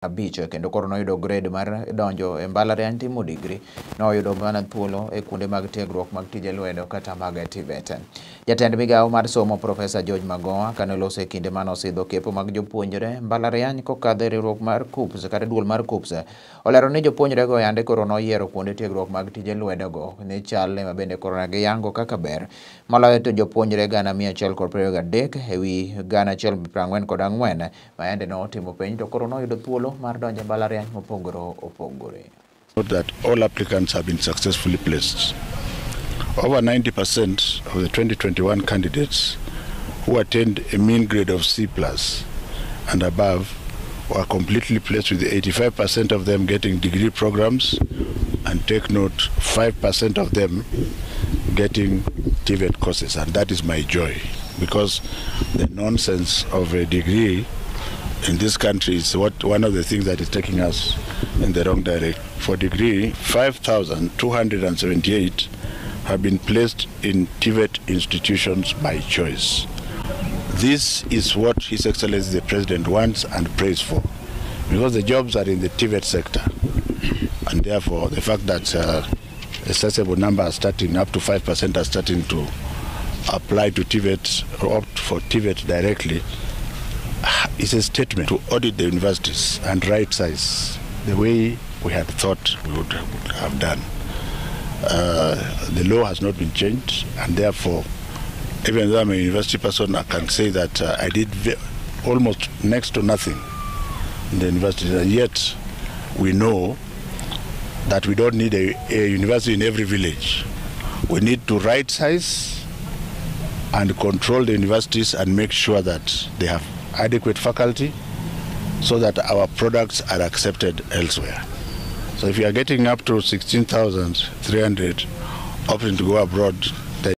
abich kendo koro noyudo grade mar donjo e Mbalariany timo degree noyudo mana thuolo e kuonde mag tiegruok mag tije lwedo kata mag Tivet. Jatend migawo mar somo Profesa George Magoha kane oloso e kinde mane osidho kepo mag jopuonjre Mbalariany kokadho e riwruok mar KUPPS kata duol mar KUPPS olero ni jopuonjre go yande koro noyiero kuonde tiegruok mag tije lwedo go ne chalne ma bende koro giyango kaka ber moloyo to jopuonjre 123 ewi 144 ma yande notimo penj to koro noyudo thuolo mar donjo e Mbalariany mopogore opogore. Note that all applicants have been successfully placed. Over 90% of the 2021 candidates who attained a mean grade of C+ and above were completely placed, with 85% of them getting degree programs, and take note, 5% of them getting Tivet courses, and that is my joy, because the nonsense of a degree in this country is one of the things that is taking us in the wrong direction. For degree, 5,278 have been placed in Tivet institutions by choice. This is what His Excellency the President wants and prays for, because the jobs are in the Tivet sector, and therefore the fact that a sizable number are starting, up to 5% are starting to apply to Tivet or opt for Tivet directly, is a statement to audit the universities and right size the way we had thought we would have done. The law has not been changed, and therefore, even though I'm a university person, I can say that I did almost next to nothing in the university, and yet we know that we don't need a university in every village. We need to right size and control the universities and make sure that they have adequate faculty so that our products are accepted elsewhere. So if you are getting up to 16,300 opting to go abroad,